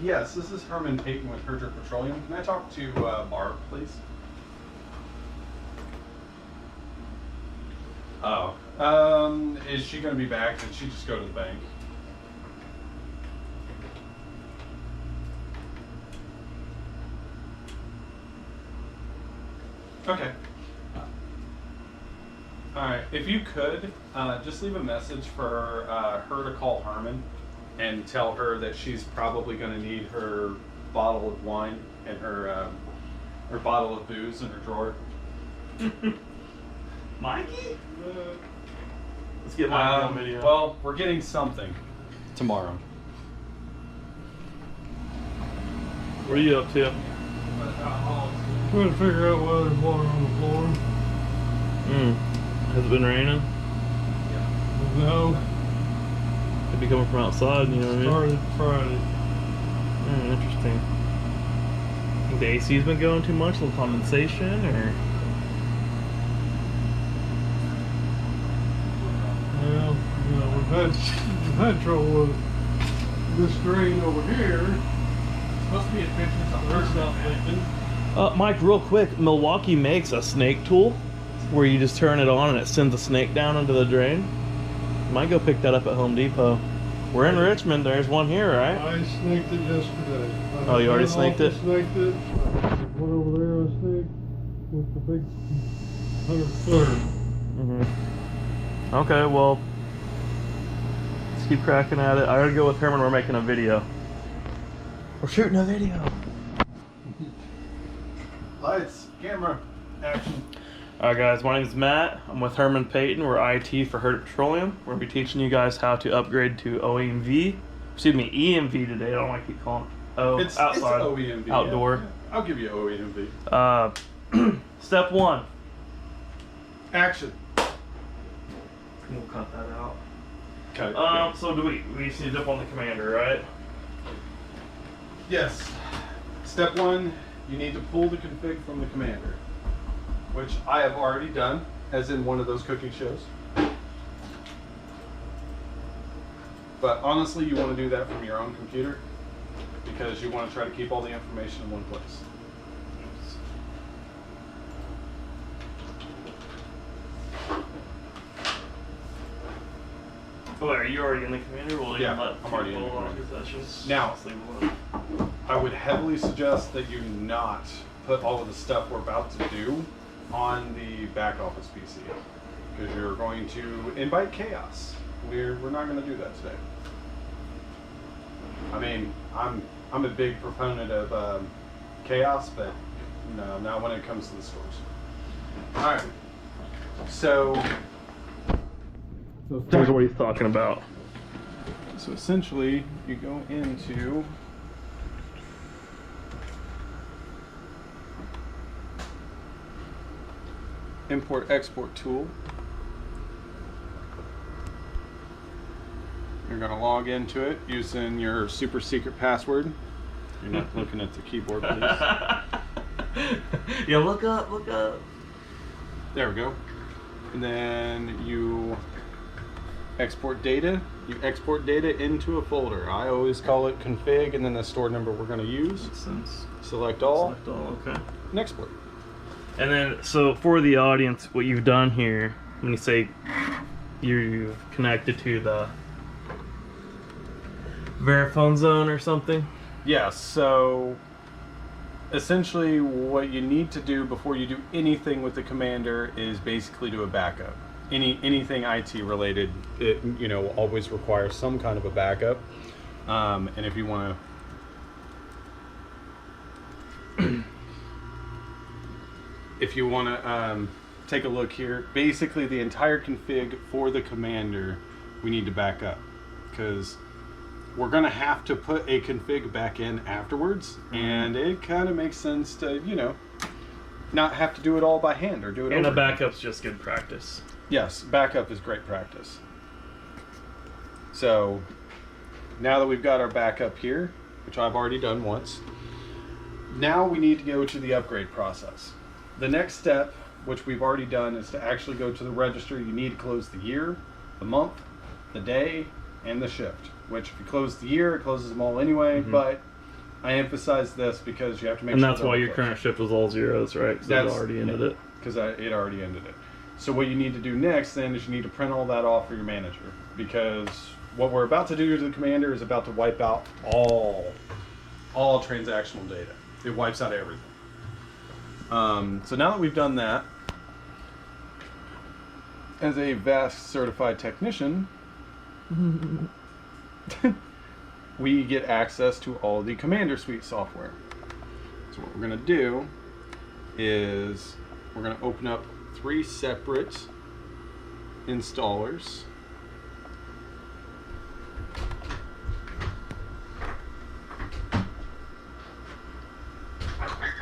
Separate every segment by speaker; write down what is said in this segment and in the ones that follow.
Speaker 1: Yes, this is Herman Payton with Herman Petroleum. Can I talk to Barb, please? Oh. Is she going to be back? Did she just go to the bank? Okay. Alright, if you could, just leave a message for her to call Herman and tell her that she's probably going to need her bottle of wine and her bottle of booze in her drawer.
Speaker 2: Mikey? Let's get Mikey on video.
Speaker 1: Well, we're getting something tomorrow.
Speaker 2: What are you up to?
Speaker 3: Trying to figure out why there's water on the floor.
Speaker 2: Has it been raining?
Speaker 3: No.
Speaker 2: Could be coming from outside, you know what I mean?
Speaker 3: Started Friday.
Speaker 2: Interesting. Think the AC's been going too much, a little condensation, or?
Speaker 3: Well, you know, we've had trouble with this drain over here.
Speaker 1: Supposed to be a picture of
Speaker 3: That's not leaking.
Speaker 2: Mike, real quick, Milwaukee makes a snake tool where you just turn it on and it sends a snake down into the drain. Might go pick that up at Home Depot. We're in Richmond, there's one here, right?
Speaker 3: I snaked it yesterday.
Speaker 2: Oh, you already snaked it?
Speaker 3: Snaked it. One over there I snaked with the big 100-footer.
Speaker 2: Okay, well, let's keep cracking at it. I gotta go with Herman, we're making a video. We're shooting a video.
Speaker 1: Lights, camera, action.
Speaker 2: Alright guys, my name is Matt. I'm with Herman Payton. We're IT for Herman Petroleum. We're going to be teaching you guys how to upgrade to EMV today. I don't want to keep calling it.
Speaker 1: It's
Speaker 2: outside.
Speaker 1: It's OEMV.
Speaker 2: Outdoor.
Speaker 1: Yeah. I'll give you OEMV.
Speaker 2: Step 1.
Speaker 1: Action.
Speaker 2: We'll cut that out.
Speaker 1: Okay.
Speaker 2: So we just need to jump on the commander, right?
Speaker 1: Yes. Step 1, you need to pull the config from the commander, which I have already done, as in one of those cooking shows. But honestly, you want to do that from your own computer because you want to try to keep all the information in one place.
Speaker 2: Oh, are you already in the commander? Well,
Speaker 1: Yeah, I'm already in the commander. Now, I would heavily suggest that you not put all of the stuff we're about to do on the back office PC because you're going to invite chaos. We're not going to do that today. I mean, I'm a big proponent of chaos, but no, not when it comes to the stores. All right, so
Speaker 2: here's what he's talking about.
Speaker 1: So essentially, you go into import-export tool. You're going to log into it using your super secret password. You're not looking at the keyboard, please.
Speaker 2: Yeah, look up, look up.
Speaker 1: There we go. And then you export data. You export data into a folder. I always call it config and then the store number we're going to use.
Speaker 2: Makes sense.
Speaker 1: Select all.
Speaker 2: Select all, okay.
Speaker 1: And export.
Speaker 2: And then, so for the audience, what you've done here, when you say you've connected to the Verifone zone or something?
Speaker 1: Yeah, so essentially what you need to do before you do anything with the commander is basically do a backup. Anything IT related, it always requires some kind of a backup. And if you want to take a look here, basically the entire config for the commander we need to back up because we're going to have to put a config back in afterwards, and it kind of makes sense to, not have to do it all by hand or do it
Speaker 2: And
Speaker 1: over
Speaker 2: a backup's just good practice.
Speaker 1: Yes, backup is great practice. So now that we've got our backup here, which I've already done once, now we need to go to the upgrade process. The next step, which we've already done, is to actually go to the register. You need to close the year, the month, the day, and the shift. which if you close the year, it closes them all anyway, but I emphasize this because you have to make
Speaker 2: and
Speaker 1: sure.
Speaker 2: And that's why your current shift was all zeros, right? Because it already ended it.
Speaker 1: Because it already ended it. So what you need to do next then is you need to print all that off for your manager, because what we're about to do to the commander is about to wipe out all transactional data. It wipes out everything. So now that we've done that, as a VASC certified technician, we get access to all the Commander Suite software. So what we're going to do is we're going to open up 3 separate installers.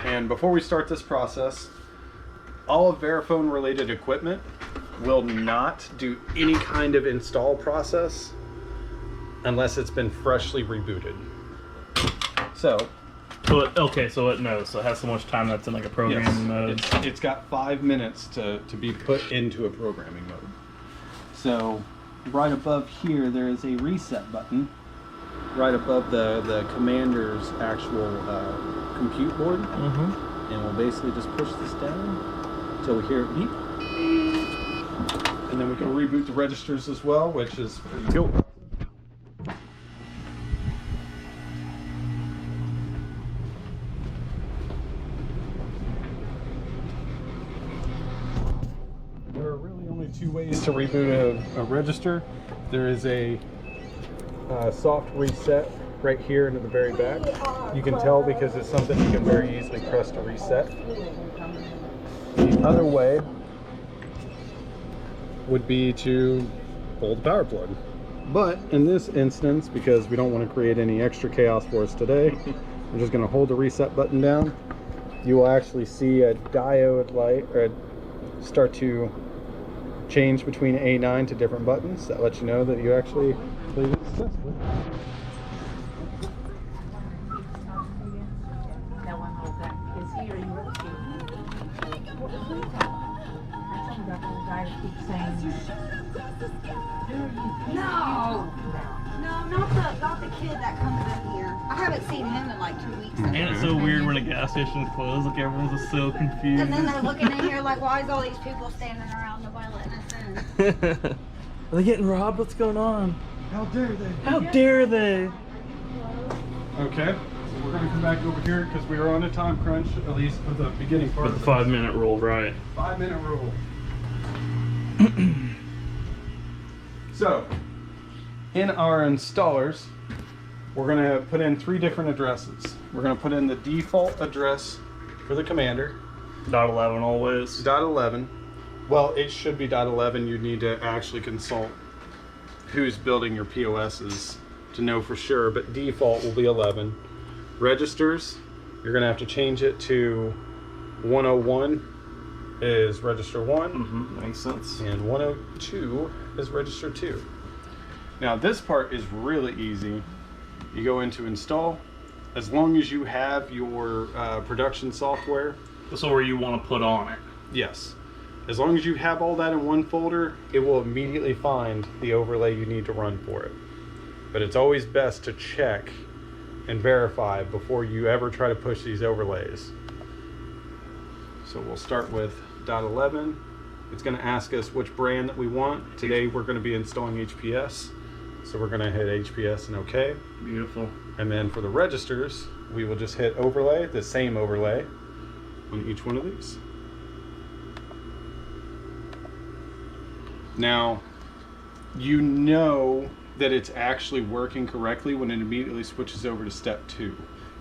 Speaker 1: And before we start this process, all of Verifone related equipment will not do any kind of install process unless it's been freshly rebooted. So
Speaker 2: it knows. So it has so much time that's in like a programming mode.
Speaker 1: It's got 5 minutes to be put into a programming mode. So right above here there is a reset button. Right above the commander's actual compute board. And we'll basically just push this down until we hear it beep. And then we can reboot the registers as well, which is pretty cool. There are really only 2 ways to reboot a register. There is a soft reset right here into the very back. You can tell because it's something you can very easily press to reset. The other way would be to pull the power plug. But in this instance, because we don't want to create any extra chaos for us today, we're just going to hold the reset button down. You will actually see a diode light or start to change between A9 to different buttons. That lets you know that you actually completed it successfully.
Speaker 4: No, not the kid that comes in here. I haven't seen him in like 2 weeks.
Speaker 2: And it's so weird when a gas station closed, like everyone's just so confused.
Speaker 4: And then they're looking in here like, why is all these people standing around, nobody letting us in?
Speaker 2: Are they getting robbed? What's going on?
Speaker 3: How dare they?
Speaker 2: How dare they?
Speaker 1: Okay, so we're going to come back over here because we were on a time crunch, at least for the beginning part.
Speaker 2: With the 5-minute rule, right?
Speaker 1: 5-minute rule. So, in our installers, we're going to put in 3 different addresses. We're going to put in the default address for the commander.
Speaker 2: .11 always.
Speaker 1: .11. Well, it should be .11. You need to actually consult who's building your POSs to know for sure, but default will be 11. Registers, you're going to have to change it to 101 is register 1.
Speaker 2: Makes sense.
Speaker 1: And 102 is register 2. Now this part is really easy. You go into install. As long as you have your production software.
Speaker 2: So where you want to put on it.
Speaker 1: Yes. As long as you have all that in one folder, it will immediately find the overlay you need to run for it. But it's always best to check and verify before you ever try to push these overlays. So we'll start with .11. It's going to ask us which brand that we want. Today we're going to be installing HPS. So we're going to hit HPS and OK.
Speaker 2: Beautiful.
Speaker 1: And then for the registers, we will just hit overlay, the same overlay on each one of these. Now, you know that it's actually working correctly when it immediately switches over to step 2.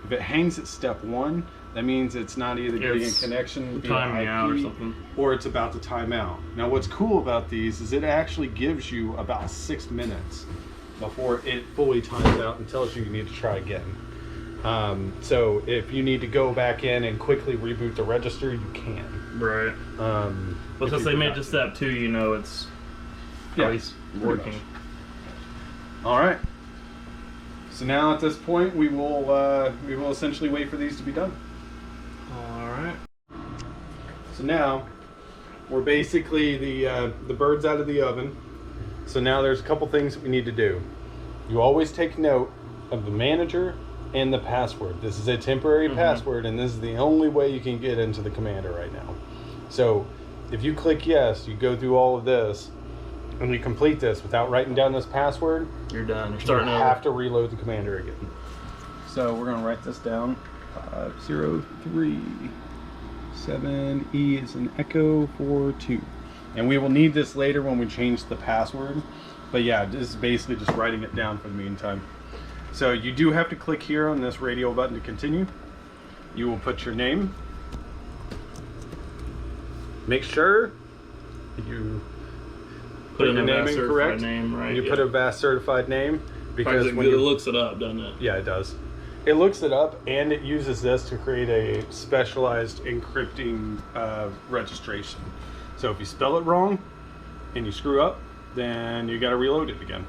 Speaker 1: If it hangs at step 1, that means it's not either getting a connection via
Speaker 2: out or
Speaker 1: IP
Speaker 2: something,
Speaker 1: or it's about to time out. Now what's cool about these is it actually gives you about 6 minutes before it fully times out and tells you need to try again. So if you need to go back in and quickly reboot the register, you can.
Speaker 2: Right. But since they made it to step 2, you know it's at least working.
Speaker 1: All right. So now at this point, we will essentially wait for these to be done.
Speaker 2: All right.
Speaker 1: So now we're basically the bird's out of the oven. So now there's a couple things that we need to do. you always take note of the manager and the password. This is a temporary password, and this is the only way you can get into the Commander right now. So if you click yes, you go through all of this, and you complete this without writing down this password,
Speaker 2: you're done. You're starting over.
Speaker 1: You have to reload the Commander again. So we're going to write this down. 503-7 E is an echo 42. And we will need this later when we change the password. But yeah, this is basically just writing it down for the meantime. So you do have to click here on this radio button to continue. You will put your name. Make sure you put your name in correct.
Speaker 2: Right,
Speaker 1: you put a VAST certified name, because when
Speaker 2: it looks it up, doesn't it?
Speaker 1: Yeah, it does. It looks it up, and it uses this to create a specialized encrypting registration. So if you spell it wrong and you screw up, then you got to reload it again.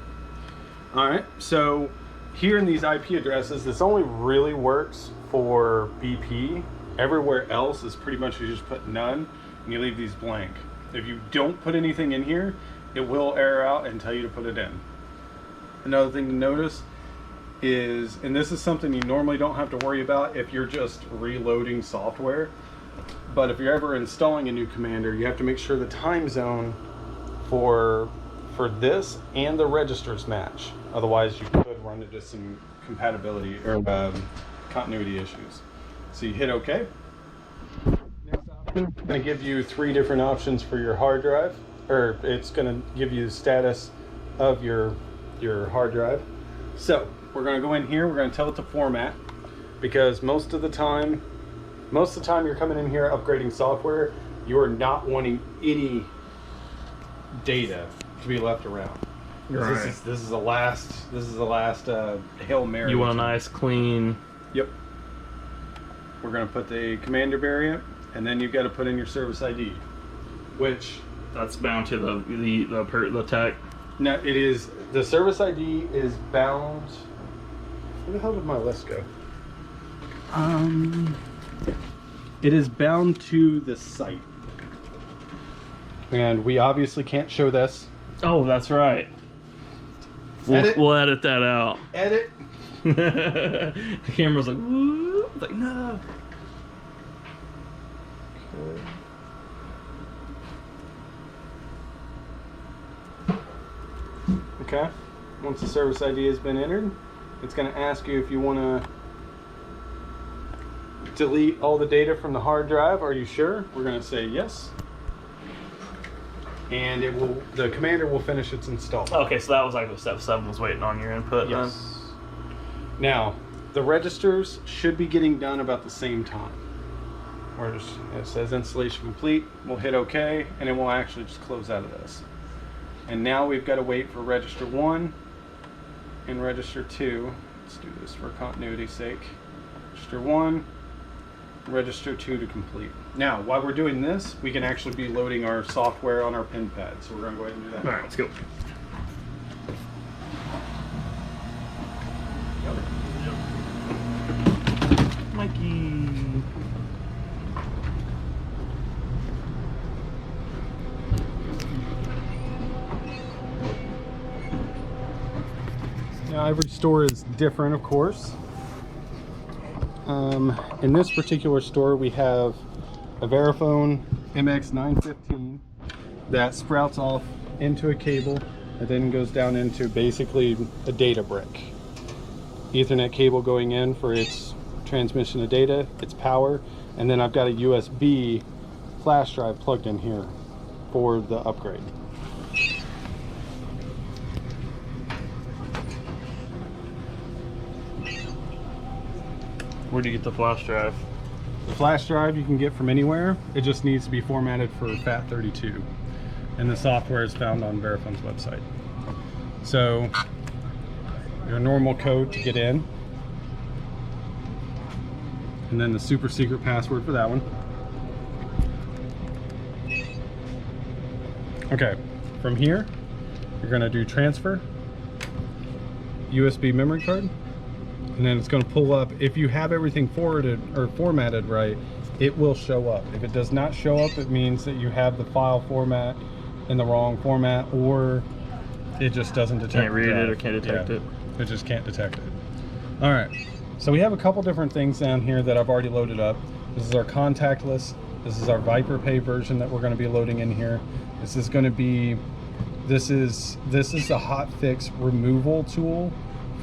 Speaker 1: All right, so here in these IP addresses, this only really works for BP. Everywhere else is pretty much you just put none and you leave these blank. If you don't put anything in here, it will error out and tell you to put it in. Another thing to notice is, and this is something you normally don't have to worry about if you're just reloading software, but if you're ever installing a new Commander, you have to make sure the time zone for this and the registers match. Otherwise, you could run into some compatibility or continuity issues. So you hit OK. Next option, it's going to give you 3 different options for your hard drive, or it's going to give you the status of your hard drive. So we're going to go in here, we're going to tell it to format, because most of the time you're coming in here upgrading software, you are not wanting any data to be left around.
Speaker 2: Right.
Speaker 1: This is the last Hail Mary.
Speaker 2: You want a nice clean.
Speaker 1: Yep. We're going to put the Commander variant, and then you've got to put in your service ID, which
Speaker 2: that's bound to the tech.
Speaker 1: No, it is. The service ID is bound. Where the hell did my list go? It is bound to the site, and we obviously can't show this.
Speaker 2: Oh, that's right. We'll edit that out.
Speaker 1: Edit.
Speaker 2: The camera's like, woo. Like, no.
Speaker 1: Okay. Once the service ID has been entered, it's going to ask you if you want to delete all the data from the hard drive. Are you sure? We're going to say yes. And the Commander will finish its install.
Speaker 2: Okay, so that was like step 7 was waiting on your input.
Speaker 1: Yes. Now, the registers should be getting done about the same time. It says installation complete. We'll hit OK, and it will actually just close out of this. And now we've got to wait for register 1 and register 2. Let's do this for continuity's sake. Register 1, register 2 to complete. Now, while we're doing this, we can actually be loading our software on our pin pad. So we're going to go ahead and do that.
Speaker 2: All right, let's go. Mikey.
Speaker 1: Now, every store is different, of course. In this particular store, we have a Verifone MX915 that sprouts off into a cable and then goes down into basically a data brick. Ethernet cable going in for its transmission of data, its power, and then I've got a USB flash drive plugged in here for the upgrade.
Speaker 2: Where do you get the flash drive?
Speaker 1: The flash drive you can get from anywhere. It just needs to be formatted for FAT32. And the software is found on Verifone's website. So, your normal code to get in. And then the super secret password for that one. Okay, from here, you're gonna do transfer, USB memory card, and then it's going to pull up. If you have everything forwarded or formatted right, it will show up. If it does not show up, it means that you have the file format in the wrong format, or it just doesn't detect
Speaker 2: Can't read it or can't detect it.
Speaker 1: It just can't detect it. All right, so we have a couple different things down here that I've already loaded up. This is our contactless. This is our Viper Pay version that we're going to be loading in here. This is going to be, this is the hot fix removal tool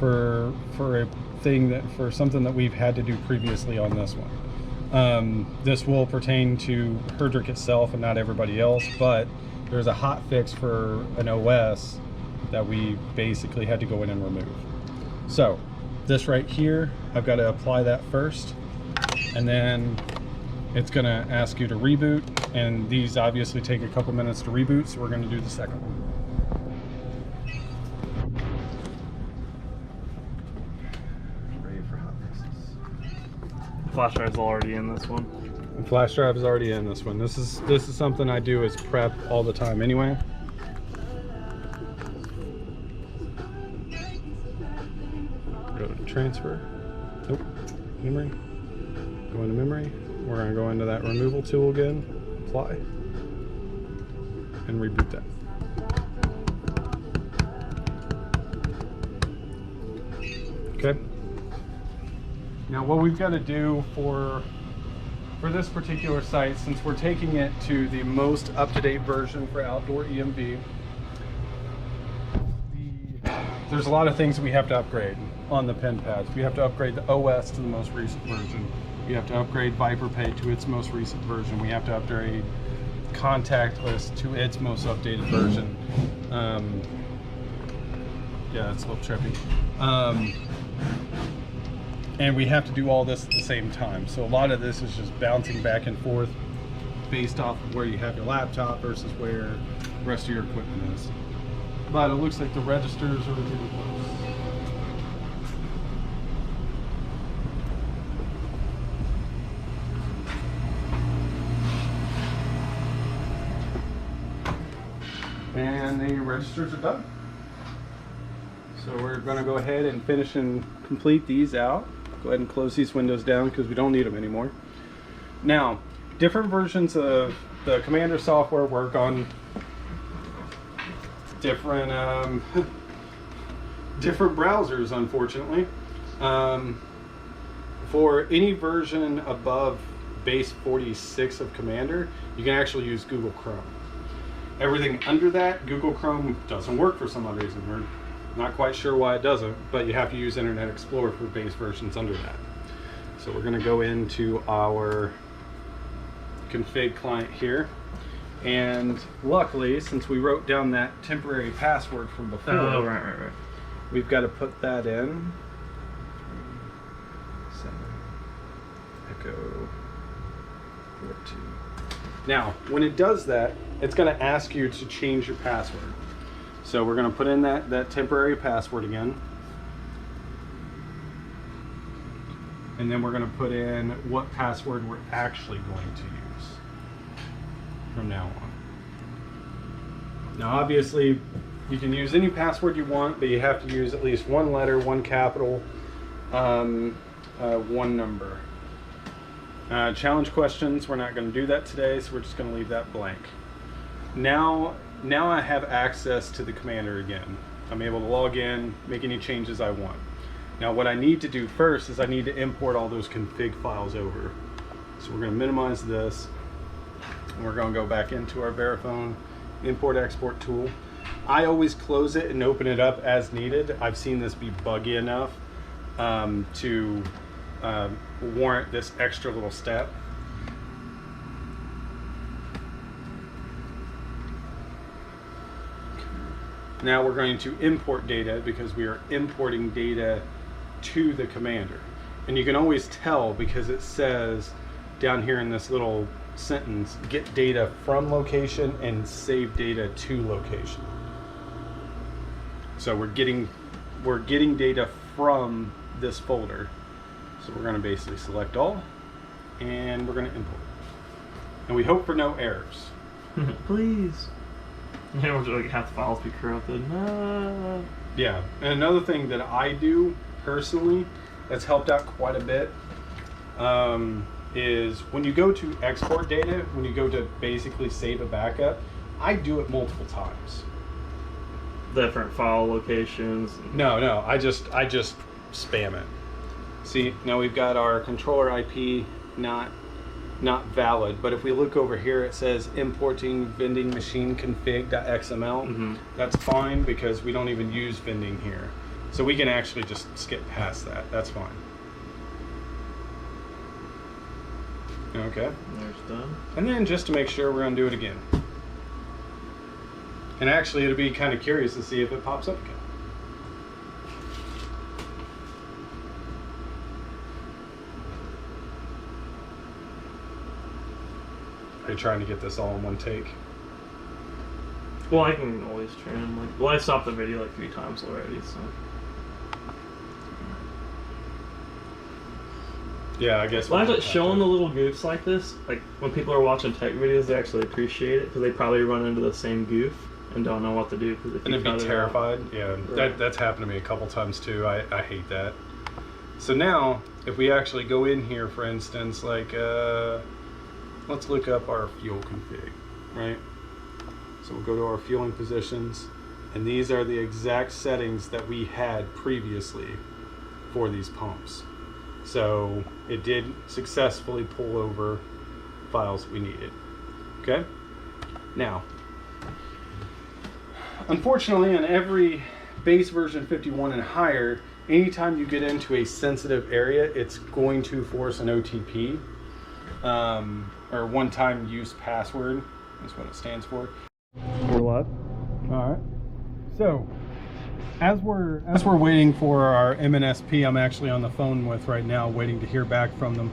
Speaker 1: for a thing that, for something that we've had to do previously on this one. This will pertain to Herdrick itself and not everybody else, but there's a hot fix for an OS that we basically had to go in and remove. So this right here, I've got to apply that first, and then it's going to ask you to reboot, and these obviously take a couple minutes to reboot, so we're going to do the second one. Ready for hot fixes.
Speaker 2: Flash drive's already in this one.
Speaker 1: The flash drive is already in this one. This is something I do as prep all the time anyway. Go to transfer. Nope. Memory. Go into memory. We're going to go into that removal tool again. Apply. And reboot that. Okay. Now what we've got to do for this particular site, since we're taking it to the most up-to-date version for outdoor EMV, there's a lot of things we have to upgrade on the pen pads. We have to upgrade the OS to the most recent version. We have to upgrade Viper Pay to its most recent version. We have to upgrade Contactless to its most updated version. Yeah, it's a little trippy. And we have to do all this at the same time. So a lot of this is just bouncing back and forth based off of where you have your laptop versus where the rest of your equipment is. But it looks like the registers are really close. And the registers are done. So we're going to go ahead and finish and complete these out. Go ahead and close these windows down because we don't need them anymore. Now, different versions of the Commander software work on different different browsers, unfortunately. For any version above base 46 of Commander, you can actually use Google Chrome. Everything under that, Google Chrome doesn't work for some odd reason. We're not quite sure why it doesn't, but you have to use Internet Explorer for base versions under that. So we're going to go into our config client here. And luckily, since we wrote down that temporary password from before,
Speaker 2: right.
Speaker 1: we've got to put that in. 7 echo 42. Now, when it does that, it's going to ask you to change your password. So we're going to put in that temporary password again. And then we're going to put in what password we're actually going to use from now on. Now obviously you can use any password you want, but you have to use at least one letter, one capital, one number. Challenge questions, we're not going to do that today, so we're just going to leave that blank. Now I have access to the Commander again. I'm able to log in, make any changes I want. Now what I need to do first is I need to import all those config files over. So we're going to minimize this, and we're going to go back into our Verifone import export tool. I always close it and open it up as needed. I've seen this be buggy enough to warrant this extra little step. Now we're going to import data because we are importing data to the Commander. And you can always tell because it says down here in this little sentence, get data from location and save data to location. So we're getting data from this folder. So we're going to basically select all, and we're going to import. And we hope for no errors.
Speaker 2: Please. Yeah, we're like half the files be corrupted.
Speaker 1: Yeah, and another thing that I do personally that's helped out quite a bit is when you go to export data, when you go to basically save a backup, I do it multiple times.
Speaker 2: different file locations.
Speaker 1: No, I just spam it. See, now we've got our controller IP not valid, but if we look over here, it says importing vending machine config.xml. That's fine because we don't even use vending here. So we can actually just skip past that. That's fine. Okay.
Speaker 2: There's done.
Speaker 1: And then just to make sure, we're going to do it again. And actually, it'll be kind of curious to see if it pops up again. Are you trying to get this all in one take?
Speaker 2: Well, I can always trim. Like, well, I stopped the video like 3 times already, so.
Speaker 1: Yeah, I guess.
Speaker 2: Well, actually, showing the little goofs like this, like when people are watching tech videos, they actually appreciate it because they probably run into the same goof and don't know what to do.
Speaker 1: And they'd be terrified. Yeah, right. That's happened to me a couple times too. I hate that. So now, if we actually go in here, for instance, like let's look up our fuel config, right? So we'll go to our fueling positions, and these are the exact settings that we had previously for these pumps. So it did successfully pull over files we needed. Okay? Now, unfortunately, on every base version 51 and higher, anytime you get into a sensitive area, it's going to force an OTP, or one-time use password is what it stands for.
Speaker 2: We're live.
Speaker 1: All right. So, as we're waiting for our MNSP, I'm actually on the phone with right now, waiting to hear back from them.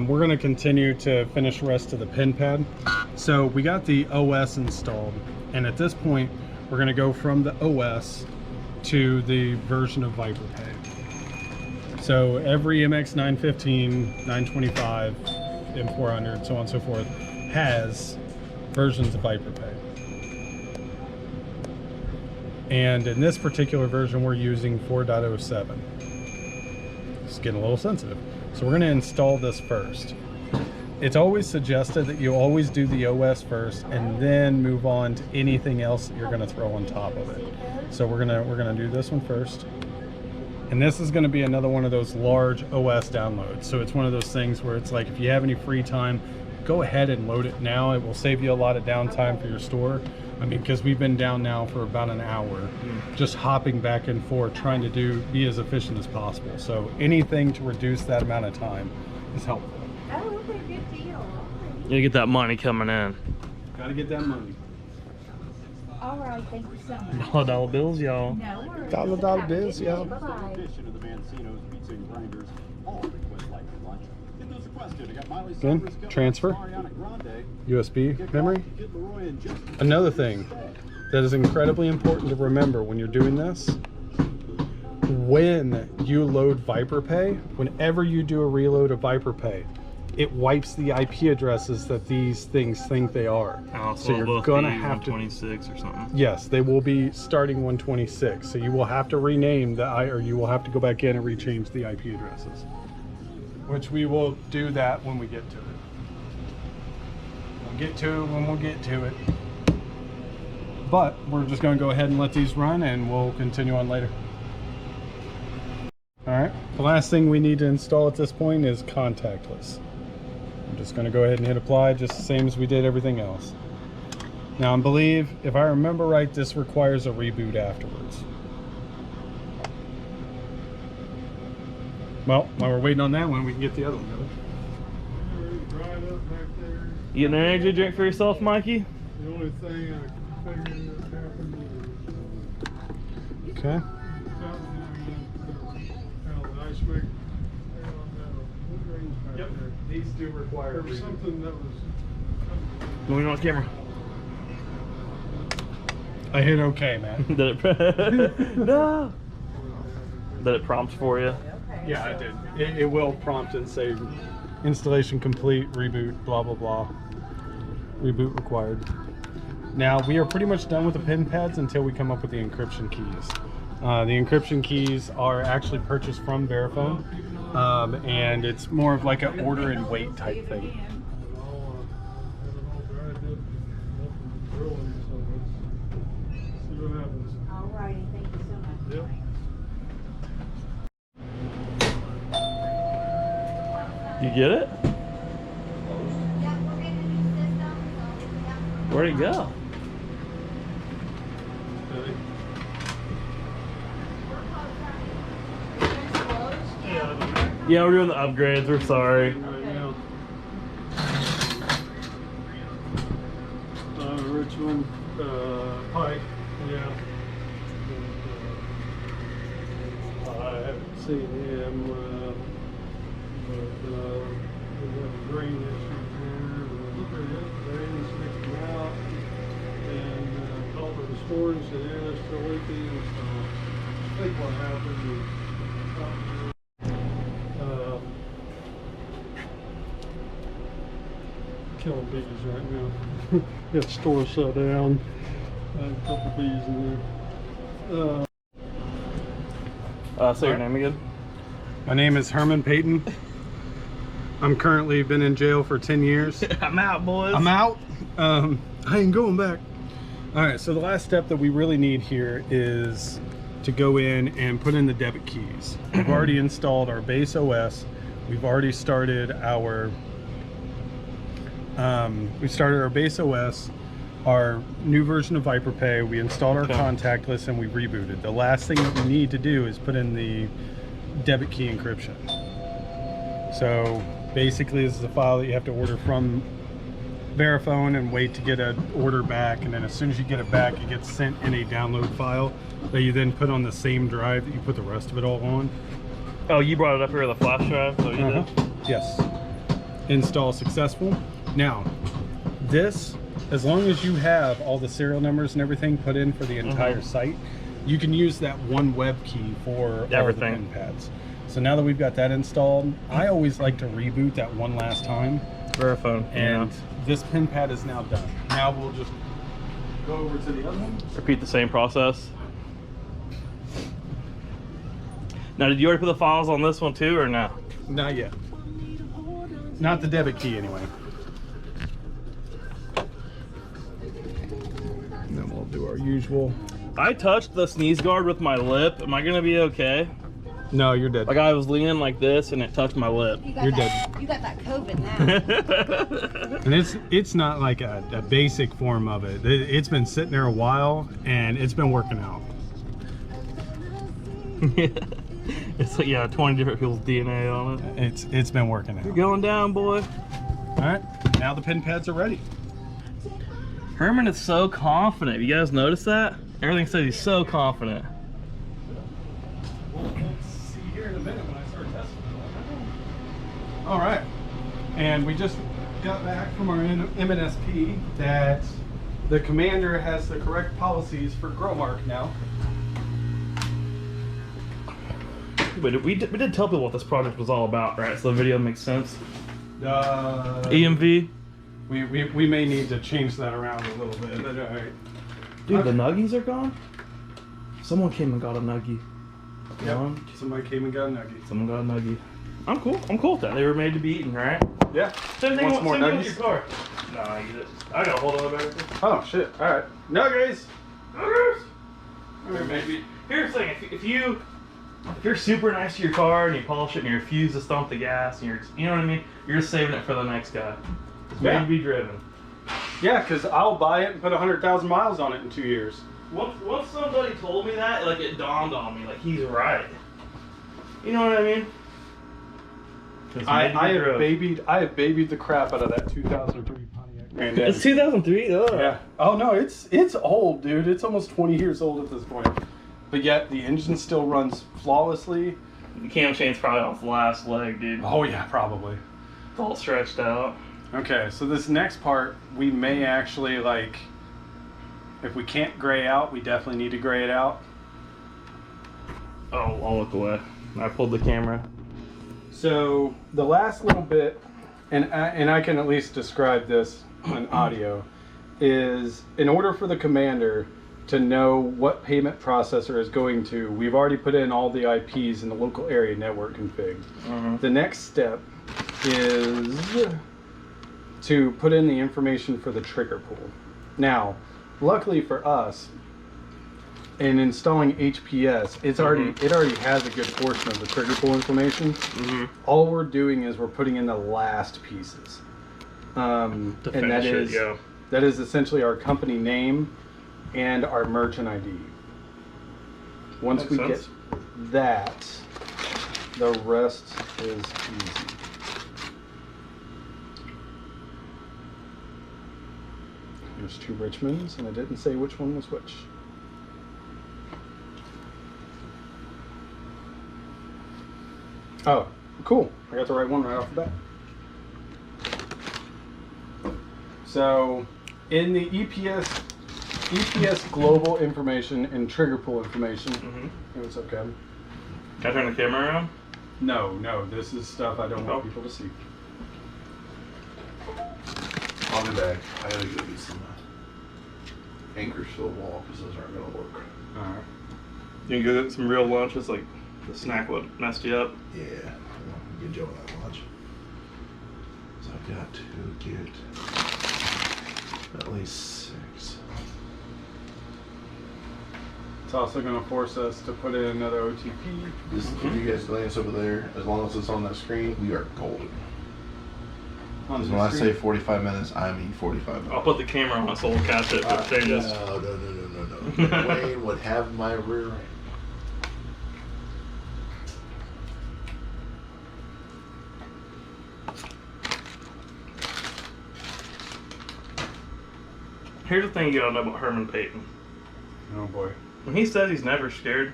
Speaker 1: We're going to continue to finish the rest of the pin pad. So we got the OS installed, and at this point, we're going to go from the OS to the version of ViperPay. So every MX 915, 925, M400, so on and so forth, has versions of ViperPay. And in this particular version, we're using 4.07. It's getting a little sensitive. So we're going to install this first. It's always suggested that you always do the OS first and then move on to anything else that you're going to throw on top of it. So we're gonna do this one first. And this is going to be another one of those large OS downloads. So it's one of those things where it's like, if you have any free time, go ahead and load it now. It will save you a lot of downtime for your store. I mean, because we've been down now for about an hour, just hopping back and forth, trying to be as efficient as possible. So anything to reduce that amount of time is helpful.
Speaker 4: That was a good deal.
Speaker 2: You get that money coming in.
Speaker 1: Gotta get that money.
Speaker 4: All right, thank you so much.
Speaker 2: $dollar bills, y'all.
Speaker 4: No worries.
Speaker 1: Dollar bills, yeah.
Speaker 4: Bye-bye.
Speaker 1: Then transfer USB memory. Another thing that is incredibly important to remember when you're doing this, when you load ViperPay, whenever you do a reload of ViperPay, it wipes the IP addresses that these things think they are.
Speaker 2: Oh,
Speaker 1: so you're gonna have to
Speaker 2: 126 or something.
Speaker 1: Yes, they will be starting 126. So you will have to rename or you will have to go back in and rechange the IP addresses, which we will do that when we get to it. We'll get to it when we'll get to it. But we're just going to go ahead and let these run, and we'll continue on later. All right, the last thing we need to install at this point is contactless. I'm just going to go ahead and hit apply, just the same as we did everything else. Now, I believe, if I remember right, this requires a reboot afterwards. Well, while we're waiting on that one, we can get the other one going.
Speaker 2: You getting an energy drink for yourself, Mikey?
Speaker 3: The only thing I can figure that happened is
Speaker 1: Okay. Yep, these do require
Speaker 3: there was something that was.
Speaker 2: Moving on camera.
Speaker 1: I hit okay, man.
Speaker 2: Did it? No. Did it prompt for you?
Speaker 1: Yeah, I did. It will prompt and say installation complete, reboot, blah, blah, blah. Reboot required. Now, we are pretty much done with the pin pads until we come up with the encryption keys. The encryption keys are actually purchased from Verifone, and it's more of like an order and wait type thing.
Speaker 2: You get it?
Speaker 4: Yeah, we're getting a new system, so we have to.
Speaker 2: Where'd it go? Yeah, we're doing the upgrades. We're sorry.
Speaker 3: Richmond, Pike, yeah. And, I haven't seen him, but we have a green issue here. Look at it, drain's sticking out. And called her this morning, said, yeah, it's still leaking. So I think what happened is killing bees right now. Got the store shut down. I had a couple bees in there.
Speaker 2: Say your name again.
Speaker 1: My name is Herman Payton. I'm currently been in jail for 10 years.
Speaker 2: I'm out, boys.
Speaker 1: I'm out. I ain't going back. All right, so the last step that we really need here is to go in and put in the debit keys. We've already installed our base OS. We've already started our base OS, our new version of ViperPay. We installed our contactless and we rebooted. The last thing that we need to do is put in the debit key encryption. So basically this is a file that you have to order from Verifone and wait to get an order back, and then as soon as you get it back, it gets sent in a download file that you then put on the same drive that you put the rest of it all on.
Speaker 2: Oh, you brought it up here with a flash drive, so you did?
Speaker 1: Yes. Install successful. Now, this, as long as you have all the serial numbers and everything put in for the entire site, you can use that one web key for all the pin pads. So now that we've got that installed, I always like to reboot that one last time.
Speaker 2: Verifone.
Speaker 1: And this pin pad is now done. Now we'll just go over to the other one.
Speaker 2: Repeat the same process. Now, did you already put the files on this one too, or no?
Speaker 1: Not yet. Not the debit key, anyway. And then we'll do our usual.
Speaker 2: I touched the sneeze guard with my lip. Am I gonna be okay?
Speaker 1: No, you're dead.
Speaker 2: Like I was leaning like this and it touched my lip.
Speaker 1: You're dead.
Speaker 4: You got that COVID now.
Speaker 1: And it's not like a basic form of it. It's been sitting there a while and it's been working out.
Speaker 2: It's like, yeah, 20 different people's DNA on it.
Speaker 1: It's been working out.
Speaker 2: You're going down, boy.
Speaker 1: All right, now the pin pads are ready.
Speaker 2: Herman is so confident. You guys notice that? Everything says he's so confident.
Speaker 1: Well, let's see here in a minute when I start testing it. All right, and we just got back from our MNSP that the commander has the correct policies for Growmark now.
Speaker 2: But we did tell people what this project was all about, right? So the video makes sense.
Speaker 1: Uh,
Speaker 2: EMV.
Speaker 1: We may need to change that around a little bit. But, all right.
Speaker 2: Dude, the nuggies are gone? Someone came and got a nuggie.
Speaker 1: Yep. Somebody came and got a nuggie.
Speaker 2: Someone got a nuggie. I'm cool. I'm cool with that. They were made to be eaten, right?
Speaker 1: Yeah.
Speaker 2: Same thing,
Speaker 1: Want some more
Speaker 2: same thing with
Speaker 1: nuggies?
Speaker 2: your car. No, I eat it. I got a hold of everything.
Speaker 1: Oh shit! All right, nuggies.
Speaker 2: Nuggers. Maybe. Here's the thing: if you're super nice to your car and you polish it and you refuse to stomp the gas and you know what I mean, you're just saving it for the next guy. It's made to be driven.
Speaker 1: Yeah, because I'll buy it and put 100,000 miles on it in 2 years.
Speaker 2: Once somebody told me that, like it dawned on me, like he's right. You know what I mean?
Speaker 1: I have babied the crap out of that 2003 Pontiac.
Speaker 2: It's 2003. Oh.
Speaker 1: Yeah. Oh no, it's old, dude. It's almost 20 years old at this point. But yet the engine still runs flawlessly.
Speaker 2: The cam chain's probably off the last leg, dude.
Speaker 1: Oh yeah, probably.
Speaker 2: It's all stretched out.
Speaker 1: Okay, so this next part, we may actually, like, if we can't gray out, we definitely need to gray it out.
Speaker 2: Oh, I'll look away. I pulled the camera.
Speaker 1: So the last little bit, and I can at least describe this in audio, is in order for the commander to know what payment processor is going to, we've already put in all the IPs in the local area network config. The next step is to put in the information for the trigger pool. Now, luckily for us, in installing HPS, it already has a good portion of the trigger pull information. All we're doing is we're putting in the last pieces, and that is essentially our company name and our merchant ID. Once
Speaker 2: Makes
Speaker 1: we
Speaker 2: sense.
Speaker 1: get that, the rest is easy. There's 2 Richmonds, and I didn't say which one was which. Oh, cool. I got the right one right off the bat. So, in the EPS global information and trigger pull information, it was okay.
Speaker 2: Can I turn the camera around?
Speaker 1: No, this is stuff I don't want people to see.
Speaker 5: I'll be back. I gotta go get some anchors for the wall because those aren't gonna work.
Speaker 1: Alright.
Speaker 2: You can go get some real lunches, like the snack would mess you up.
Speaker 5: Yeah, I'll get Joe that lunch. So I've got to get at least 6.
Speaker 1: It's also going to force us to put in another OTP.
Speaker 5: This, if you guys glance over there, as long as it's on that screen, we are golden. Because when I say 45 minutes, I mean 45 minutes.
Speaker 2: I'll put the camera on so we'll catch it if it changes.
Speaker 5: No. Wayne would have my rear end.
Speaker 2: Here's the thing you gotta know about Herman Payton.
Speaker 1: Oh boy.
Speaker 2: When he says he's never scared,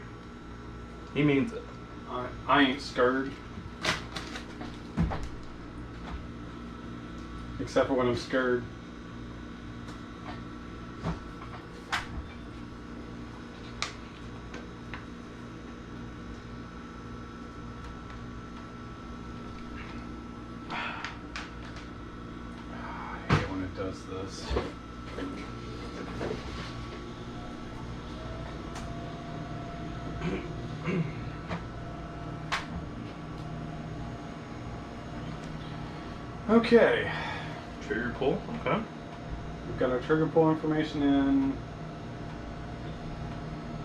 Speaker 2: he means it.
Speaker 1: I ain't scared. Except for when I'm scared. I hate when it does this. Okay.
Speaker 2: Trigger pull, okay.
Speaker 1: We've got our trigger pull information in.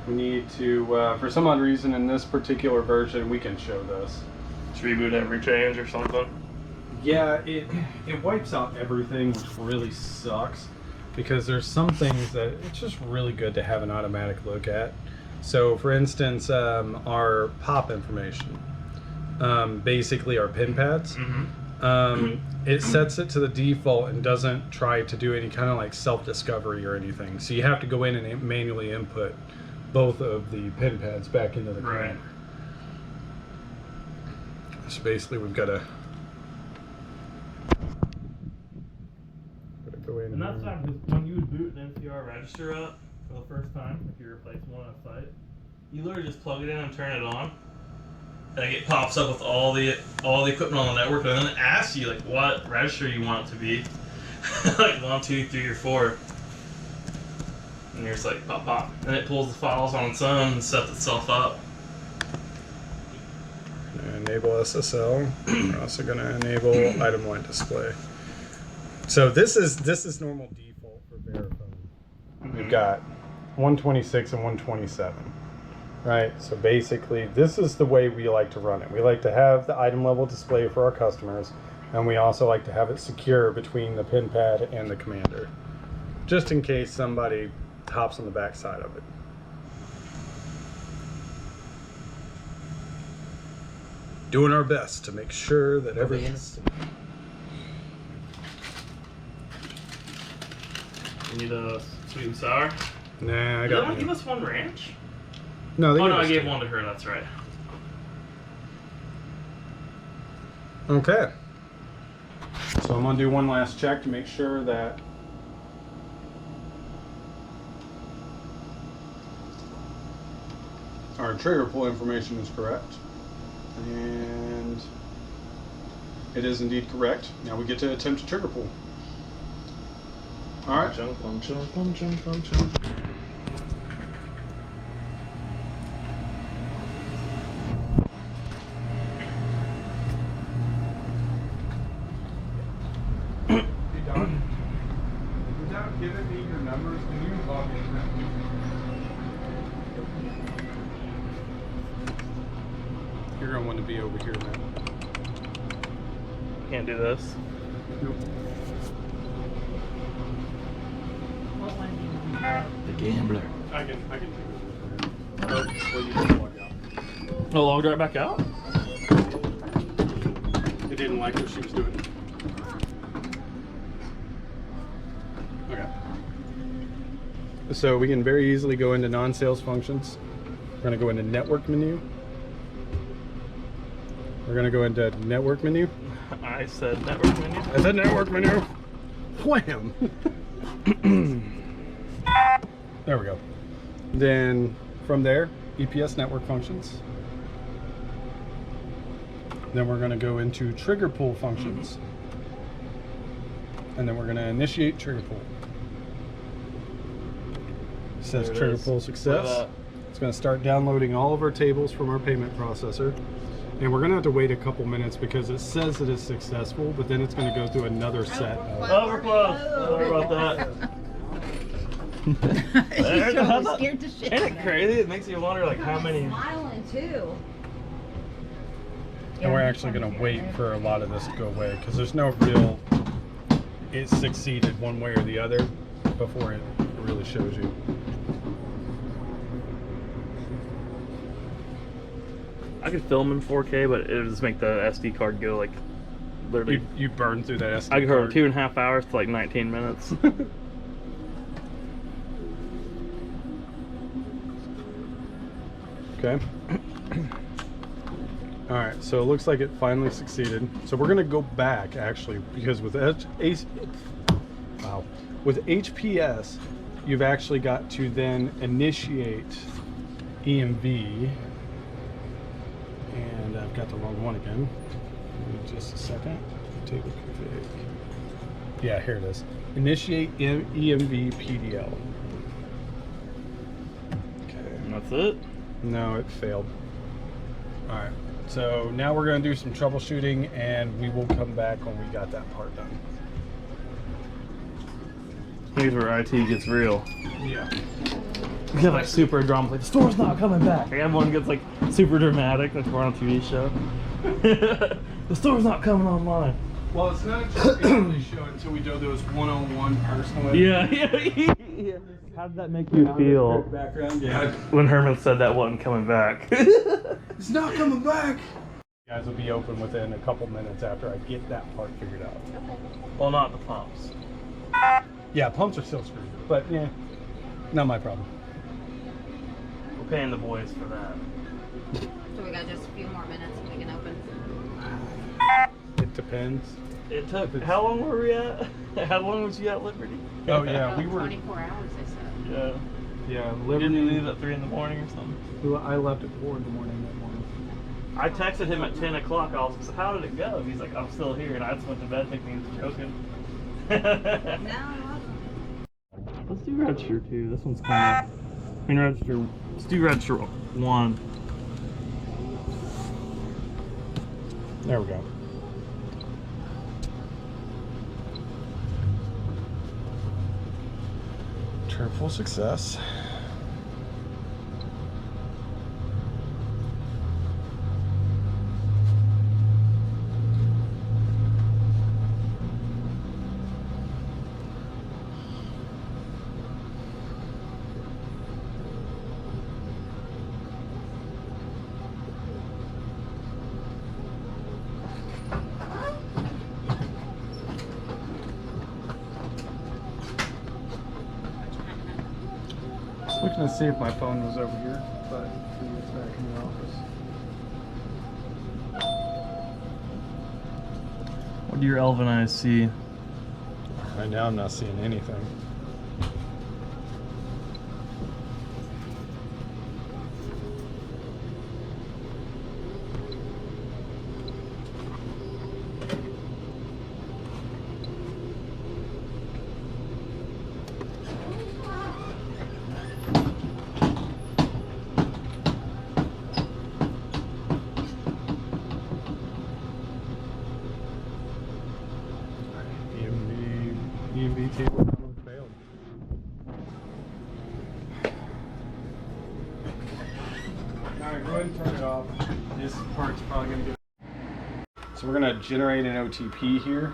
Speaker 1: We need to, for some odd reason in this particular version, we can show this.
Speaker 2: Just reboot every change or something.
Speaker 1: Yeah, it wipes out everything, which really sucks. Because there's some things that it's just really good to have an automatic look at. So, for instance, our pop information, basically our pin pads, it sets it to the default and doesn't try to do any kind of like self-discovery or anything. So you have to go in and manually input both of the pin pads back into the
Speaker 2: Right.
Speaker 1: command. So basically we've got to go in
Speaker 2: And that's
Speaker 1: here.
Speaker 2: not because when you would boot an NCR register up for the first time, if you replace one on a site, you literally just plug it in and turn it on. And it pops up with all the equipment on the network, and then it asks you like what register you want it to be, like 1, 2, 3, or 4. And you're just like pop pop, and it pulls the files on its own and sets itself up.
Speaker 1: Enable SSL. We're also going to enable item line display. So this is normal default for Verifone. We've got 126 and 127. Right, so basically this is the way we like to run it. We like to have the item level display for our customers, and we also like to have it secure between the pin pad and the commander, just in case somebody hops on the back side of it. Doing our best to make sure that everything's...
Speaker 2: You need a sweet and sour?
Speaker 1: Nah, I
Speaker 2: Did
Speaker 1: got
Speaker 2: I give us one ranch?
Speaker 1: No, they
Speaker 2: Oh
Speaker 1: gave
Speaker 2: no, I
Speaker 1: us
Speaker 2: gave
Speaker 1: 2.
Speaker 2: one to her, that's right.
Speaker 1: Okay. So I'm going to do one last check to make sure that our trigger pull information is correct. And it is indeed correct. Now we get to attempt to trigger pull. Alright.
Speaker 2: Jump.
Speaker 1: Without giving me your numbers, can you log in? going to want to be over here, man.
Speaker 2: Can't do this.
Speaker 1: Nope.
Speaker 2: The gambler.
Speaker 1: I can take it. Oh, well, you can log out.
Speaker 2: Oh, logged right back out?
Speaker 1: It didn't like what she was doing. Okay. So we can very easily go into non-sales functions. We're going to go into network menu. We're going to go into network menu.
Speaker 2: I said network menu.
Speaker 1: I said network menu. Wham! There we go. Then from there, EPS network functions. Then we're going to go into trigger pull functions. And then we're going to initiate trigger pull. It says
Speaker 2: There it
Speaker 1: trigger
Speaker 2: is.
Speaker 1: pull success. It's going to start downloading all of our tables from our payment processor. And we're going to have to wait a couple minutes because it says it is successful, but then it's going to go through another set of...
Speaker 2: Oh, we're close. Sorry about that.
Speaker 4: He's totally scared to shit.
Speaker 2: Ain't it crazy? It makes you wonder like how many.
Speaker 4: Smiling too.
Speaker 1: And we're actually going to wait for a lot of this to go away because there's no real... It succeeded one way or the other before it really shows you.
Speaker 2: I could film in 4K, but it would just make the SD card go like literally.
Speaker 1: You burn through that SD
Speaker 2: I could go
Speaker 1: card.
Speaker 2: 2.5 hours to like 19 minutes.
Speaker 1: Okay. All right, so it looks like it finally succeeded. So we're gonna go back actually because with with HPS, you've actually got to then initiate EMV. And I've got the wrong one again. Give me just a second. Table config. Yeah, here it is. Initiate EMV PDL. Okay.
Speaker 2: And that's it.
Speaker 1: No, it failed. All right. So now we're going to do some troubleshooting, and we will come back when we got that part done.
Speaker 2: Here's where IT gets real.
Speaker 1: Yeah.
Speaker 2: We get like super drama, like the store's not coming back. Like, everyone gets like super dramatic, like we're on a TV show. The store's not coming online.
Speaker 1: Well, it's not just a reality show until we do those one-on-one personal.
Speaker 2: Yeah. How did that make you feel
Speaker 1: Background, yeah.
Speaker 2: when Herman said that wasn't coming back?
Speaker 1: It's not coming back. You guys will be open within a couple minutes after I get that part figured out.
Speaker 2: Well, not the pumps.
Speaker 1: Yeah, pumps are still screwed, but yeah, not my problem.
Speaker 2: We're paying the boys for that.
Speaker 4: So we got just a few more minutes and we can open.
Speaker 1: It depends.
Speaker 2: It took. How long were we at? How long was you at Liberty?
Speaker 1: Oh yeah, we were.
Speaker 4: 24 hours, they said.
Speaker 2: Yeah.
Speaker 1: Yeah,
Speaker 2: Didn't you
Speaker 1: Liberty.
Speaker 2: leave at 3 in the morning or something?
Speaker 1: I left at 4 in the morning that morning.
Speaker 2: I texted him at 10 o'clock. I was like, so how did it go? He's like, I'm still here. And I just went to bed thinking he was joking.
Speaker 4: No, it wasn't.
Speaker 2: Let's do register 2. This one's kind of. I mean, register. Let's do register 1.
Speaker 1: There we go. Turn full success. Looking to see if my phone was over here, but it's back in the office.
Speaker 2: What do your elven eyes see?
Speaker 1: Right now I'm not seeing anything. EMV table failed. go ahead and turn it off. This part's probably going to get... So we're going to generate an OTP here,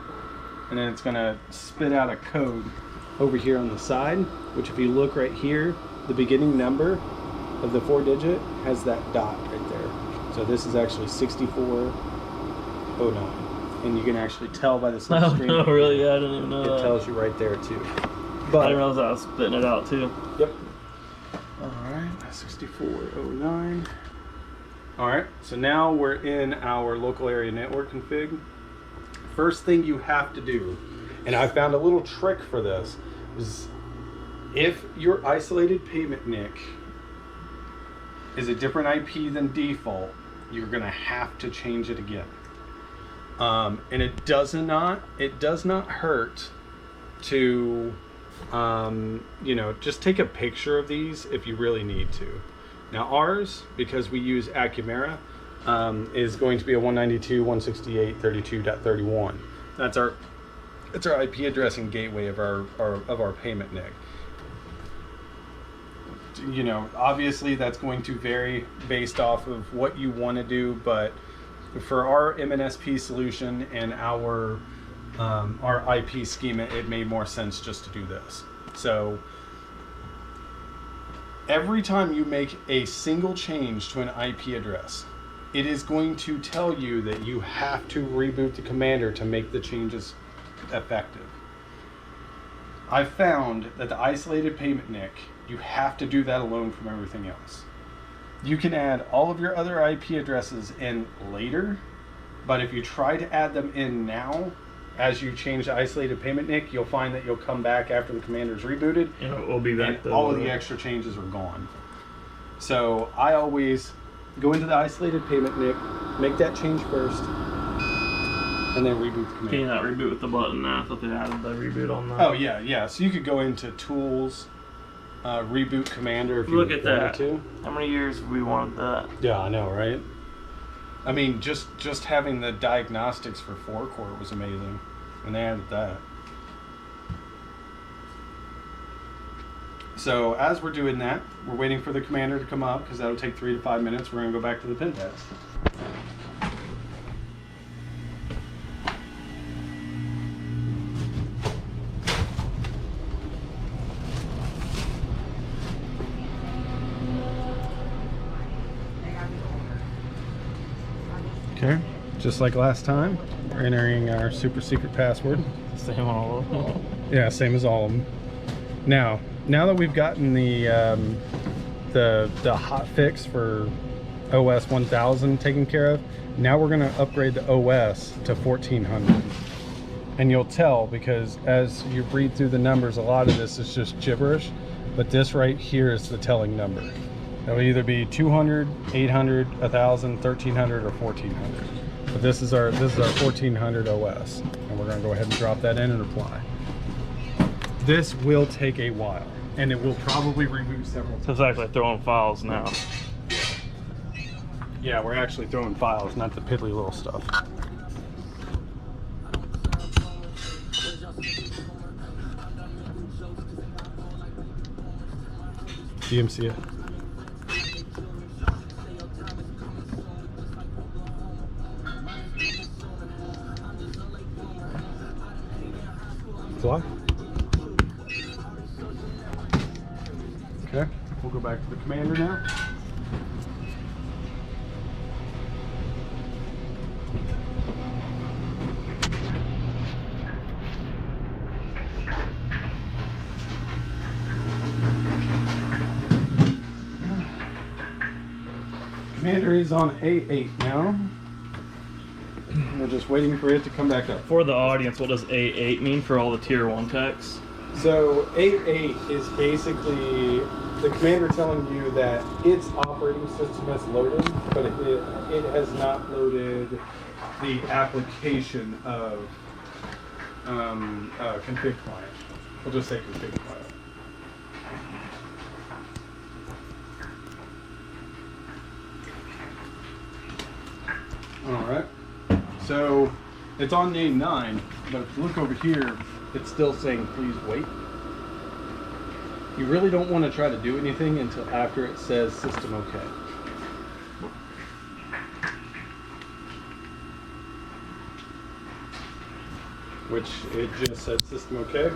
Speaker 1: and then it's going to spit out a code over here on the side, which if you look right here, the beginning number of the 4-digit has that dot right there. So this is actually 6409. And you can actually tell by this little screen.
Speaker 2: Oh, really? Yeah, I didn't even know
Speaker 1: It
Speaker 2: that.
Speaker 1: tells you right there too.
Speaker 2: But I didn't realize I was spitting it out too.
Speaker 1: Yep. Alright, 6409. Alright, so now we're in our local area network config. First thing you have to do, and I found a little trick for this, is if your isolated payment NIC is a different IP than default, you're going to have to change it again. And it does not hurt to, you know, just take a picture of these if you really need to. Now ours, because we use Acumera, is going to be a 192.168.32.31. That's our IP address and gateway of our payment NIC. You know, obviously that's going to vary based off of what you want to do, but for our MNSP solution and our IP schema, it made more sense just to do this. So every time you make a single change to an IP address, it is going to tell you that you have to reboot the commander to make the changes effective. I found that the isolated payment NIC, you have to do that alone from everything else. You can add all of your other IP addresses in later, but if you try to add them in now, as you change the isolated payment NIC, you'll find that you'll come back after the commander's rebooted,
Speaker 2: Yeah, we'll be back.
Speaker 1: and all of the extra changes are gone. So I always go into the isolated payment NIC, make that change first, and then reboot the commander.
Speaker 2: Can you not reboot with the button now? I thought they added the reboot on that.
Speaker 1: Oh yeah. So you could go into tools, reboot commander if you
Speaker 2: Look at
Speaker 1: wanted
Speaker 2: that.
Speaker 1: to.
Speaker 2: How many years have we wanted that?
Speaker 1: Yeah, I know, right? I mean, just having the diagnostics for 4-core was amazing when they added that. So as we're doing that, we're waiting for the commander to come up because that'll take 3 to 5 minutes. We're going to go back to the pen test. Okay, just like last time, we're entering our super secret password.
Speaker 2: Same on all of them.
Speaker 1: Yeah, same as all of them. Now that we've gotten the hot fix for OS 1000 taken care of, now we're going to upgrade the OS to 1400. And you'll tell because as you read through the numbers, a lot of this is just gibberish, but this right here is the telling number. That will either be 200, 800, 1000, 1300, or 1400. But this is our 1400 OS, and we're going to go ahead and drop that in and apply. This will take a while, and it will probably reboot several times.
Speaker 2: So it's actually throwing files now.
Speaker 1: Yeah, we're actually throwing files, not the piddly little stuff. DMC it. Fly. Okay, we'll go back to the commander now. Commander is on A8 now. We're just waiting for it to come back up.
Speaker 2: For the audience, what does A8 mean for all the tier 1 techs?
Speaker 1: So A8 is basically the commander telling you that its operating system has loaded, but it has not loaded the application of config client. We'll just say config client. All right. So it's on name 9, but if you look over here, it's still saying please wait. You really don't want to try to do anything until after it says system OK. which it just said system okay.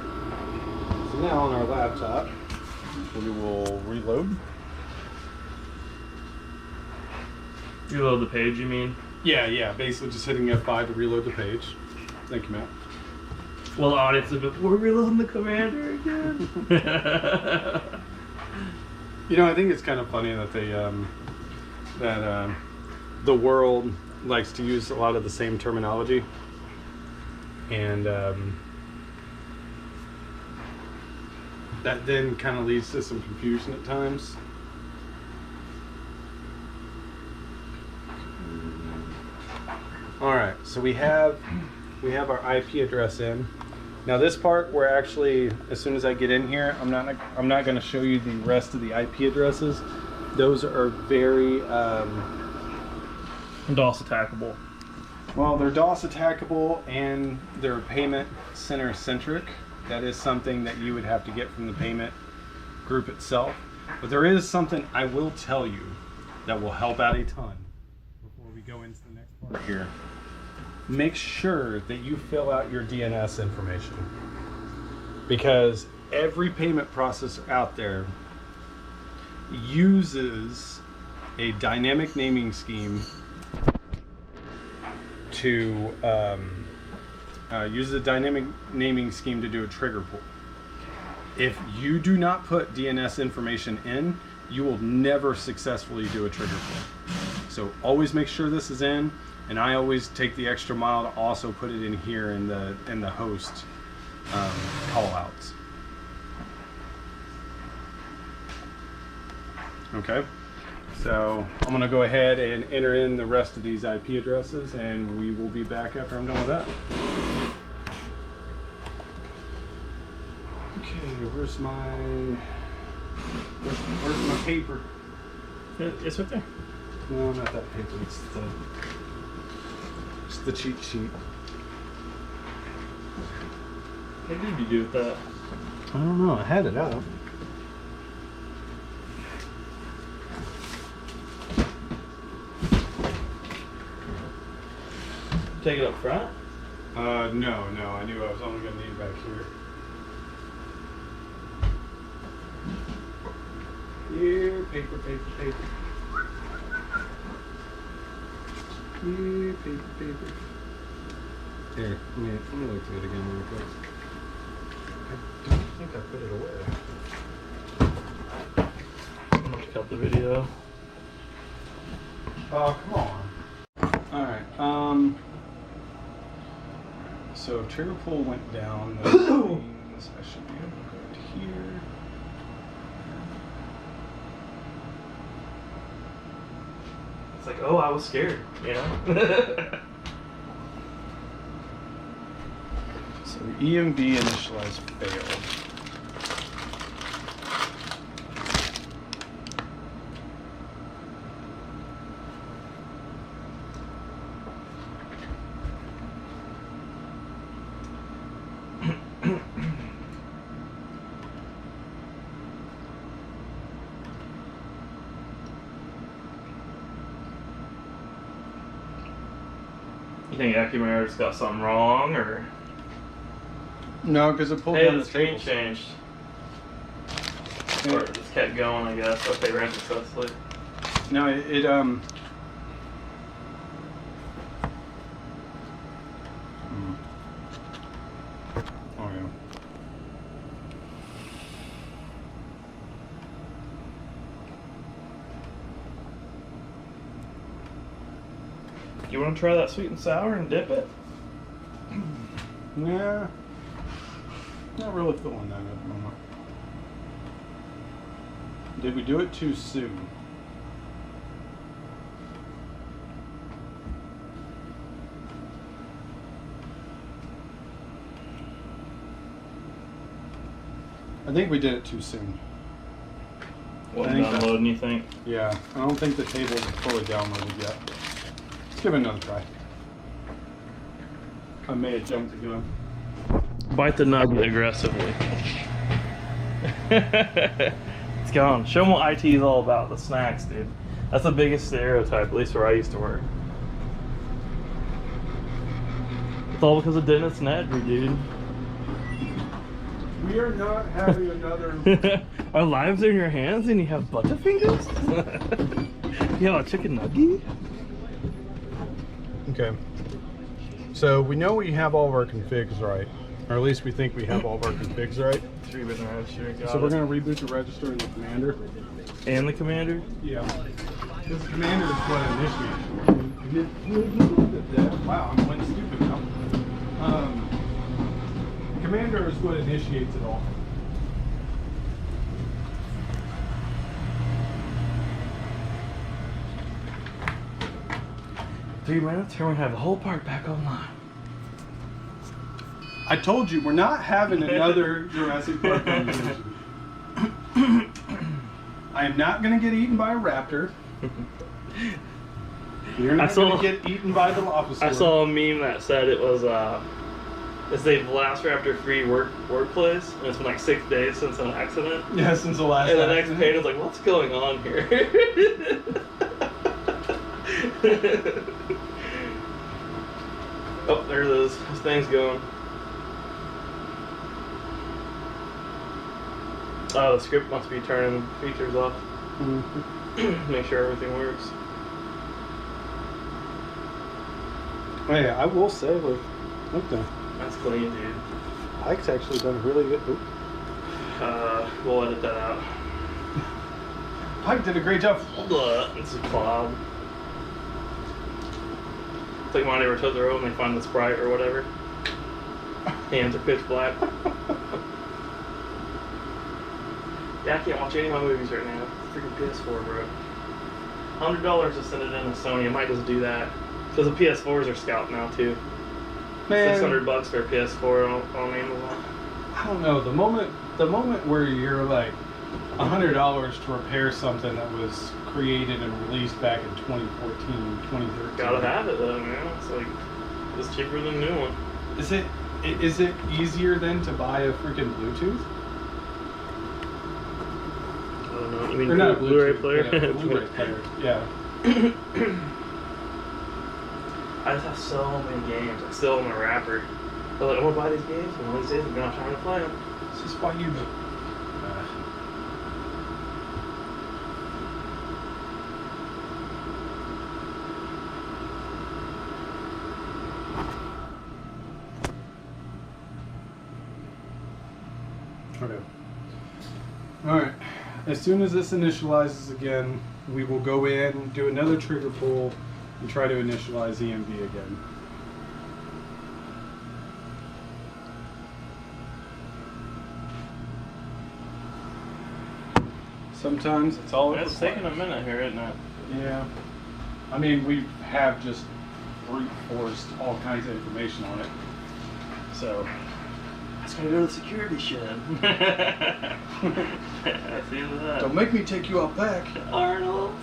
Speaker 1: So now on our laptop, we will reload.
Speaker 2: Reload the page, you mean?
Speaker 1: Yeah, basically just hitting F5 to reload the page. Thank you, Matt.
Speaker 2: Well, audience, we're reloading the commander again.
Speaker 1: You know, I think it's kind of funny that they the world likes to use a lot of the same terminology, and that then kind of leads to some confusion at times. All right, so we have our IP address in. Now this part, we're actually, as soon as I get in here, I'm not going to show you the rest of the IP addresses. Those are very
Speaker 2: DOS attackable.
Speaker 1: well, they're DOS attackable and they're payment center centric. That is something that you would have to get from the payment group itself. But there is something I will tell you that will help out a ton before we go into the next part here. Make sure that you fill out your DNS information, because every payment processor out there uses a dynamic naming scheme to do a trigger pull. If you do not put DNS information in, you will never successfully do a trigger pull. So always make sure this is in, and I always take the extra mile to also put it in here in the host call outs. Okay, so I'm gonna go ahead and enter in the rest of these IP addresses, and we will be back after I'm done with that. Okay, where's my paper?
Speaker 2: It's right there.
Speaker 1: No, not that paper. It's the cheat sheet.
Speaker 2: What did you do with that?
Speaker 1: I don't know. I had it out.
Speaker 2: Take it up front?
Speaker 1: No. I knew I was only going to need it back here. Here, paper. Here, paper. Here, let me look through it again real quick. I don't think I put it away.
Speaker 2: I'm going to cut the video.
Speaker 1: Oh, come on. Alright, so if trigger pull went down, that means I should be able to go to here.
Speaker 2: It's like, oh, I was scared, you know?
Speaker 1: So EMV initialize failed.
Speaker 2: You think Acumair's got something wrong, or?
Speaker 1: No, because it pulled
Speaker 2: Hey,
Speaker 1: down
Speaker 2: the
Speaker 1: the
Speaker 2: screen
Speaker 1: tables.
Speaker 2: changed.
Speaker 1: Yeah.
Speaker 2: Or it just kept going, I guess. Okay, ran successfully.
Speaker 1: No, Oh yeah.
Speaker 2: You want to try that sweet and sour and dip it?
Speaker 1: Yeah. Not really feeling that at the moment. Did we do it too soon? I think we did it too soon.
Speaker 2: Wasn't
Speaker 1: I think
Speaker 2: downloading, you think?
Speaker 1: Yeah, I don't think the table is fully downloaded yet. Let's give it another try. I may have jumped the gun.
Speaker 2: Bite the nugget aggressively. It's gone. Show them what IT is all about, the snacks, dude. That's the biggest stereotype, at least where I used to work. It's all because of Dennis Nedry, dude.
Speaker 3: We are not having another.
Speaker 2: Our lives are in your hands and you have Butterfingers? You have a chicken nugget?
Speaker 1: Okay. So we know we have all of our configs right. Or at least we think we have all of our configs right. So we're going to reboot the register and the commander.
Speaker 2: And the commander?
Speaker 1: Yeah. This commander is what initiates. Wow, I'm went stupid now. Commander is what initiates it all.
Speaker 2: Three minutes, here we have the whole park back online.
Speaker 1: I told you, we're not having another Jurassic Park conversation. I am not going to get eaten by a raptor. You're not going to get eaten by the Dilophosaurus.
Speaker 2: I saw a meme that said it was, it's the Velociraptor-free workplace, and it's been like 6 days since an accident.
Speaker 1: Yeah, since the last
Speaker 2: And the
Speaker 1: accident.
Speaker 2: next page is like, what's going on here? Oh, there it is. This thing's going. Oh, the script must be turning features off.
Speaker 1: Mm-hmm.
Speaker 2: Make sure everything works.
Speaker 1: Hey, I will say, like, okay.
Speaker 2: That's clean, dude.
Speaker 1: Ike's actually done really good. Oop.
Speaker 2: We'll edit that out.
Speaker 1: Ike did a great job.
Speaker 2: It's a cloud. It's like My Neighbor Totoro when they find the Sprite or whatever. Hands are pitch black. Yeah, I can't watch any of my movies right now. Freaking PS4, bro. $100 to send it in to Sony. I might just do that. Because the PS4s are scalped now, too.
Speaker 1: Man,
Speaker 2: $600 for a PS4 on Amazon.
Speaker 1: I don't know. The moment where you're like $100 to repair something that was created and released back in 2014, 2013.
Speaker 2: Gotta have it, though, man. It's like, it's cheaper than a new one.
Speaker 1: Is it easier than to buy a freaking Bluetooth?
Speaker 2: I don't know. You mean
Speaker 1: Or not a
Speaker 2: Blu-ray
Speaker 1: Bluetooth,
Speaker 2: player?
Speaker 1: but a Blu-ray player. Yeah.
Speaker 2: I just have so many games. I still own a wrapper. I'm like, I'm gonna buy these games, and one of these days I'm gonna have time to play them.
Speaker 1: It's just why you. Okay. Alright. As soon as this initializes again, we will go in, do another trigger pull, and try to initialize EMV again. Sometimes it's all over.
Speaker 2: It's taking a minute here, isn't it?
Speaker 1: Yeah. I mean, we have just brute forced all kinds of information on it. So.
Speaker 2: That's gonna go to the security shed. That's the end of that.
Speaker 1: Don't make me take you out back.
Speaker 2: Arnold!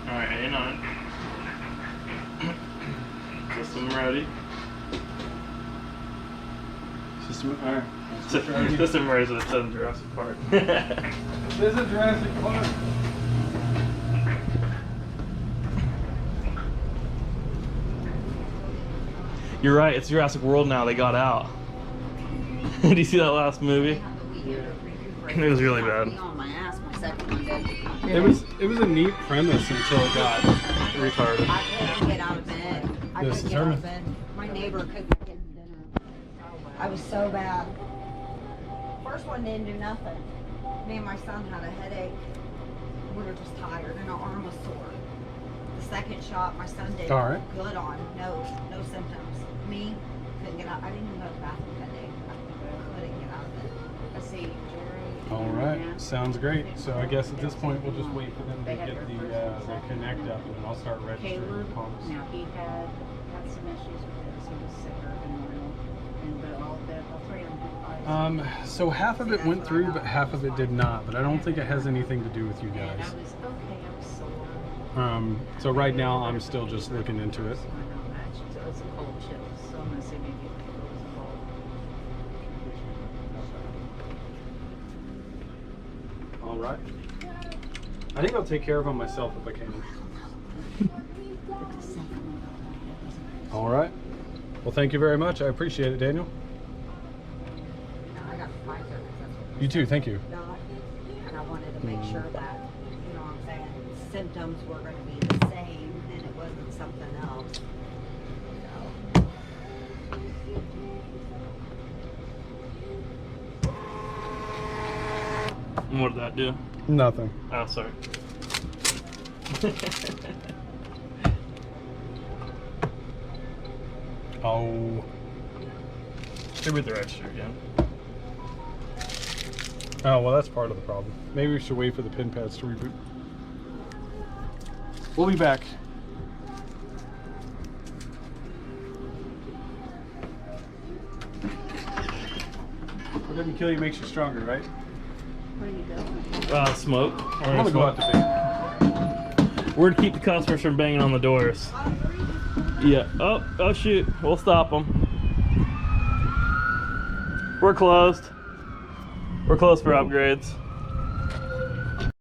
Speaker 2: Alright, A9. System ready.
Speaker 1: System, alright.
Speaker 2: System ready, so it says Jurassic Park.
Speaker 1: This is Jurassic Park.
Speaker 2: You're right, it's Jurassic World now, they got out. Did you see that last movie? It was really bad.
Speaker 1: It was a neat premise until it got retarded.
Speaker 4: I couldn't get out of bed. I
Speaker 1: This
Speaker 4: couldn't
Speaker 1: is
Speaker 4: get out
Speaker 1: Herman.
Speaker 4: of bed. My neighbor couldn't get dinner. I was so bad. First one didn't do nothing. Me and my son had a headache. We were just tired and our arm was sore. The second shot, my son did
Speaker 1: All right.
Speaker 4: good on. No symptoms. Me, couldn't get out. I didn't even go to the bathroom that day. I couldn't get out of bed.
Speaker 6: Let's see, Jerry.
Speaker 1: All right, sounds great. So I guess at this point we'll just wait for them to get the connect up, and then I'll start registering
Speaker 6: Caleb,
Speaker 1: the pumps.
Speaker 6: now he had some issues with this. He was sicker than normal. But all three of them had fires.
Speaker 1: So half of it went through, but half of it did not. But I don't think it has anything to do with you
Speaker 6: And I
Speaker 1: guys.
Speaker 6: was okay, I was sore.
Speaker 1: So right now I'm still just looking into it.
Speaker 6: So not much. So it's a cold chill. So I'm assuming it was cold.
Speaker 1: right. I think I'll take care of them myself if I can. All right. Well, thank you very much. I appreciate it, Daniel.
Speaker 4: No, I got Pfizer because that's what
Speaker 1: You too. Thank you.
Speaker 4: got, and I wanted to make sure that, you know what I'm saying, symptoms were going to be the same and it wasn't something else.
Speaker 2: And what did that do?
Speaker 1: Nothing.
Speaker 2: Oh, sorry.
Speaker 1: Oh.
Speaker 2: Reboot the register again.
Speaker 1: Oh, well, that's part of the problem. Maybe we should wait for the pin pads to reboot. We'll be back. What doesn't kill you makes you stronger, right?
Speaker 6: Where are you going?
Speaker 2: Smoke.
Speaker 1: I'm gonna go out to bed.
Speaker 2: We're to keep the customers from banging on the doors. Yeah. Oh shoot. We'll stop them. We're closed. We're closed for upgrades.